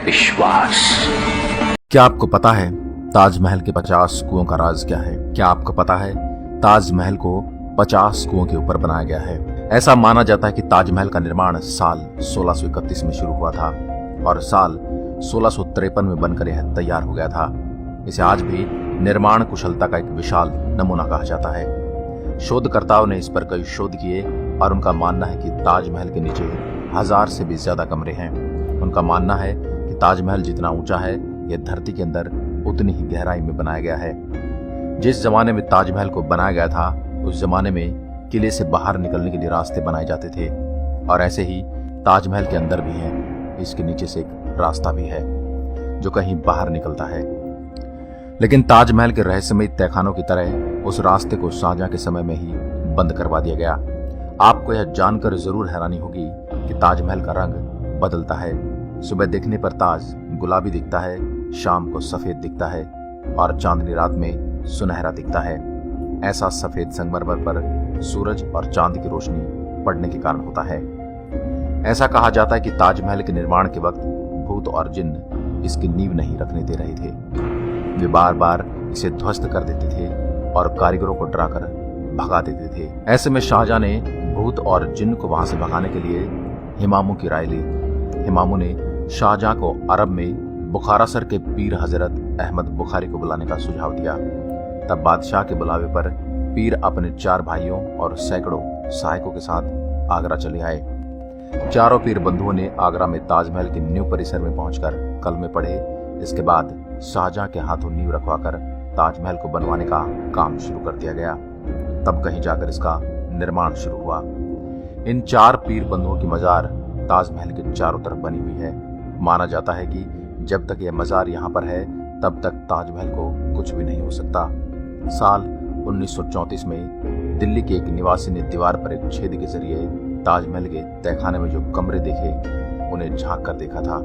विश्वास। क्या आपको पता है ताजमहल के 50 कुओं का राज क्या है? क्या आपको पता है ताजमहल को 50 कुओं के ऊपर बनाया गया है? ऐसा माना जाता है कि ताजमहल का निर्माण साल 1631 में शुरू हुआ था और साल 1653 में बनकर यह तैयार हो गया था। इसे आज भी निर्माण कुशलता का एक विशाल नमूना कहा जाता है। शोधकर्ताओं ने इस पर कई शोध किए और उनका मानना है कि ताजमहल के नीचे 1000 से भी ज्यादा कमरे हैं। उनका मानना है कि ताजमहल जितना ऊंचा है यह धरती के अंदर उतनी ही गहराई में बनाया गया है। जिस जमाने में ताजमहल को बनाया गया था उस जमाने में किले से बाहर निकलने के लिए रास्ते बनाए जाते थे और ऐसे ही ताजमहल के अंदर भी है। इसके नीचे से एक रास्ता भी है जो कहीं बाहर निकलता है। लेकिन ताजमहल के रहस्यमयी तहखानों की तरह उस रास्ते को शाहजहां के समय में ही बंद करवा दिया गया। आपको यह जानकर जरूर हैरानी होगी कि ताजमहल का रंग बदलता है। सुबह देखने पर ताज गुलाबी दिखता है, शाम को सफेद दिखता है और चांदनी रात में सुनहरा दिखता है। ऐसा सफेद संगमरमर पर सूरज और चांद की रोशनी पड़ने के कारण होता है। ऐसा कहा जाता है कि ताजमहल के निर्माण के वक्त भूत और जिन्न इसकी नींव नहीं रखने दे रहे थे। वे बार बार इसे ध्वस्त कर देते थे और कारीगरों को डराकर भगा देते थे। ऐसे में शाहजहां ने भूत और जिन्न को वहां से भगाने के लिए हिमामू की राय ली। हिमामू ने शाहजहां को अरब में बुखारासर के पीर हजरत अहमद बुखारी को बुलाने का सुझाव दिया। तब बादशाह के बुलावे पर पीर अपने 4 भाइयों और सैकड़ों सहायकों के साथ आगरा चले आए। चारों पीर बंधुओं ने आगरा में ताजमहल के नींव परिसर में पहुंचकर कलमे पढ़े। इसके बाद शाहजहां के हाथों नींव रखवाकर ताजमहल को बनवाने का काम शुरू कर दिया गया। तब कहीं जाकर इसका निर्माण शुरू हुआ। इन 4 पीर बंधुओं की मजार ताजमहल के चारों तरफ बनी हुई है। माना जाता है कि जब तक यह मजार यहाँ पर है तब तक ताजमहल को कुछ भी नहीं हो सकता। साल 1934 में दिल्ली के एक निवासी ने दीवार पर एक छेद के जरिए ताजमहल के तहखाने में जो कमरे देखे उन्हें झांक कर देखा था।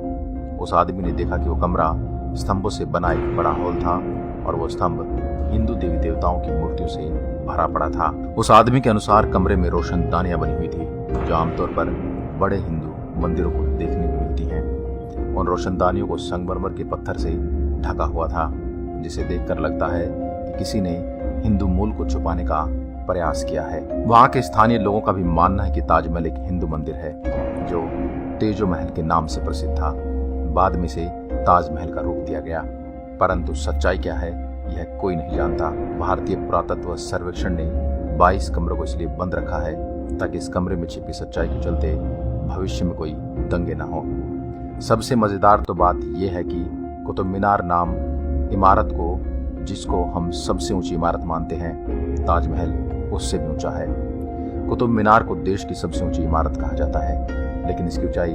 उस आदमी ने देखा कि वो कमरा स्तंभों से बना एक बड़ा हॉल था और वो स्तंभ हिंदू देवी देवताओं की मूर्तियों से भरा पड़ा था। उस आदमी के अनुसार कमरे में रोशनदानियां बनी हुई थी जो आमतौर पर बड़े हिंदू मंदिरों को देखने को मिलती हैं। उन रोशनदानियों को संगमरमर के पत्थर से ढका हुआ था जिसे देखकर लगता है कि किसी ने हिंदू मूल को छुपाने का प्रयास किया है। वहां के स्थानीय लोगों का भी मानना है कि ताजमहल एक हिंदू मंदिर है जो तेजो महल के नाम से प्रसिद्ध था। बाद में से ताजमहल का रूप दिया गया, परंतु सच्चाई क्या है यह कोई नहीं जानता। भारतीय पुरातत्व सर्वेक्षण ने 22 कमरों को इसलिए बंद रखा है ताकि इस कमरे में छिपी सच्चाई के चलते भविष्य में कोई दंगे न हो। सबसे मजेदार तो बात यह है कि कुतुब मीनार नाम इमारत को, जिसको हम सबसे ऊंची इमारत मानते हैं, ताजमहल उससे भी ऊंचा है। कुतुब मीनार को देश की सबसे ऊंची इमारत कहा जाता है, लेकिन इसकी ऊंचाई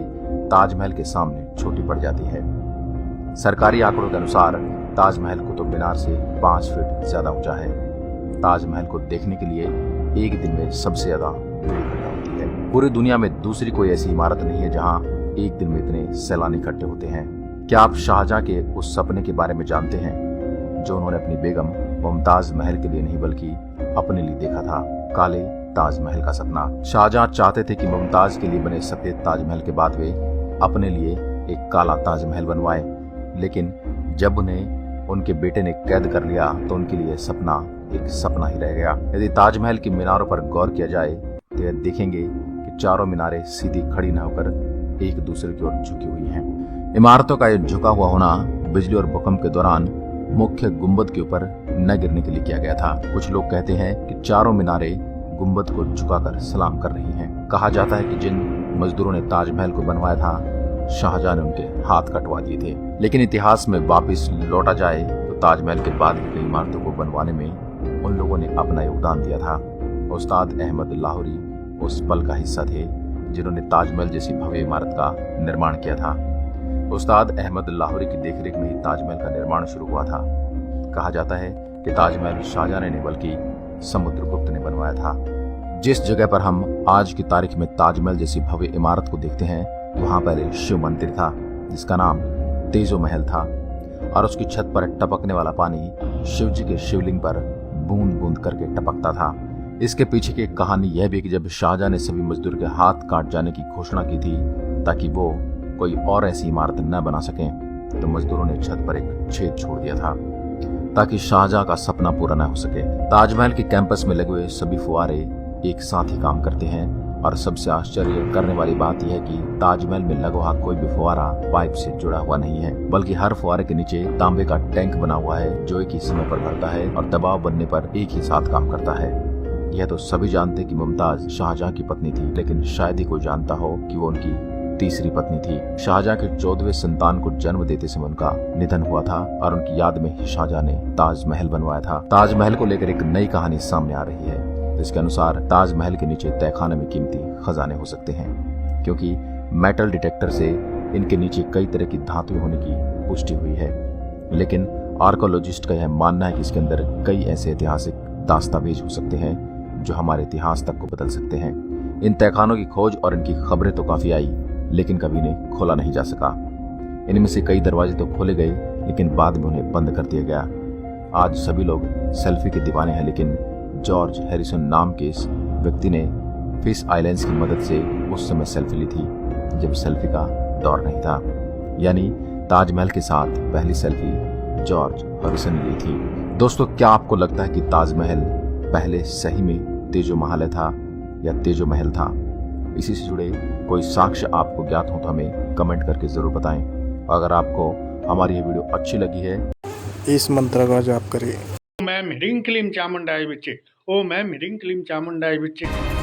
ताजमहल के सामने छोटी पड़ जाती है। सरकारी आंकड़ों के अनुसार ताजमहल कुतुब मीनार से 5 फीट ज्यादा ऊंचा है। ताजमहल को देखने के लिए एक दिन में सबसे ज्यादा भीड़ इकट्ठा होती है। पूरी दुनिया में दूसरी कोई ऐसी इमारत नहीं है जहां एक दिन में इतने सैलानी इकट्ठे होते हैं। क्या आप शाहजहां के उस सपने के बारे में जानते हैं जो उन्होंने अपनी बेगम मुमताज महल के लिए नहीं बल्कि अपने लिए देखा था? काले ताजमहल का सपना। शाहजहां चाहते थे कि मुमताज के लिए बने सफेद ताजमहल के बाद वे अपने लिए एक काला ताजमहल बनवाए, लेकिन जब उन्हें उनके बेटे ने कैद कर लिया तो उनके लिए सपना एक सपना ही रह गया। यदि ताजमहल की मीनारों पर गौर किया जाए तो यह देखेंगे कि चारों मीनारें सीधी खड़ी न होकर एक दूसरे की ओर झुकी हुई हैं। इमारतों का यह झुका हुआ होना बिजली और भूकंप के दौरान मुख्य गुंबद के ऊपर न गिरने के लिए किया गया था। कुछ लोग कहते हैं कि चारों मीनारें गुंबद को झुकाकर सलाम कर रही हैं। कहा जाता है कि जिन मजदूरों ने ताजमहल को बनवाया था शाहजहां ने उनके हाथ कटवा दिए थे। लेकिन इतिहास में वापस लौटा जाए तो ताजमहल के बाद की कई इमारतों को बनवाने में उन लोगों ने अपना योगदान दिया था। उस्ताद अहमद लाहौरी उस पल का हिस्सा थे जिन्होंने ताजमहल जैसी भव्य इमारत का निर्माण किया था। उस्ताद अहमद लाहौरी की देखरेख में ही ताजमहल का निर्माण शुरू हुआ था। कहा जाता है कि ताजमहल शाहजहां ने नहीं बल्कि समुद्रगुप्त ने बनवाया था। जिस जगह पर हम आज की तारीख में ताजमहल जैसी भव्य इमारत को देखते हैं वहां पर एक शिव मंदिर था जिसका नाम तेजो महल था और उसकी छत पर टपकने वाला पानी शिव जी के शिवलिंग पर बूंद बूंद करके टपकता था। इसके पीछे की एक कहानी यह भी कि जब शाहजहां ने सभी मजदूर के हाथ काट जाने की घोषणा की थी ताकि वो कोई और ऐसी इमारत न बना सकें, तो मजदूरों ने छत पर एक छेद छोड़ दिया था ताकि शाहजहां का सपना पूरा न हो सके। ताजमहल के कैंपस में लगे हुए सभी फुवारे एक साथ ही काम करते हैं और सबसे आश्चर्य करने वाली बात यह है कि ताजमहल में लगा हुआ कोई भी फुवारा पाइप से जुड़ा हुआ नहीं है, बल्कि हर फुवारे के नीचे तांबे का टैंक बना हुआ है जो एक ही समय पर भरता है और दबाव बनने पर एक ही साथ काम करता है। यह तो सभी जानते कि मुमताज शाहजहां की पत्नी थी, लेकिन शायद ही कोई जानता हो कि वो उनकी तीसरी पत्नी थी। शाहजहां के 14वें संतान को जन्म देते समय उनका निधन हुआ था और उनकी याद में ही शाहजहां ने ताजमहल बनवाया था। ताजमहल को लेकर एक नई कहानी सामने आ रही है, जिसके अनुसार ताजमहल के नीचे तहखाने में कीमती खजाने हो सकते हैं, क्योंकि मेटल डिटेक्टर से इनके नीचे कई तरह की धातुएं होने की पुष्टि हुई है। लेकिन आर्कोलॉजिस्ट का यह मानना है कि इसके अंदर कई ऐसे ऐतिहासिक दस्तावेज हो सकते हैं जो हमारे इतिहास तक को बदल सकते हैं। इन तहखानों की खोज और इनकी खबरें तो काफी आई, लेकिन कभी इन्हें खोला नहीं जा सका। इनमें से कई दरवाजे तो खोले गए, लेकिन बाद में उन्हें बंद कर दिया गया। आज सभी लोग सेल्फी के दीवाने हैं, लेकिन जॉर्ज हैरिसन नाम के इस व्यक्ति ने फिश आइलैंड्स की मदद से उस समय सेल्फी ली थी जब सेल्फी का दौर नहीं था। यानी ताजमहल के साथ पहली सेल्फी जॉर्ज हैरिसन ने ली थी। दोस्तों, क्या आपको लगता है कि ताजमहल पहले सही में तेजो महल था या तेजो महल था? इसी से जुड़े कोई साक्ष्य आपको ज्ञात हो तो हमें कमेंट करके जरूर बताएं। अगर आपको हमारी ये वीडियो अच्छी लगी है, इस मंत्र का जाप करें। मैं मिडिंग क्लीम चामुंडाई बिच्चे, ओ मैं मिडिंग क्लीम चामुंडाई बिच्चे।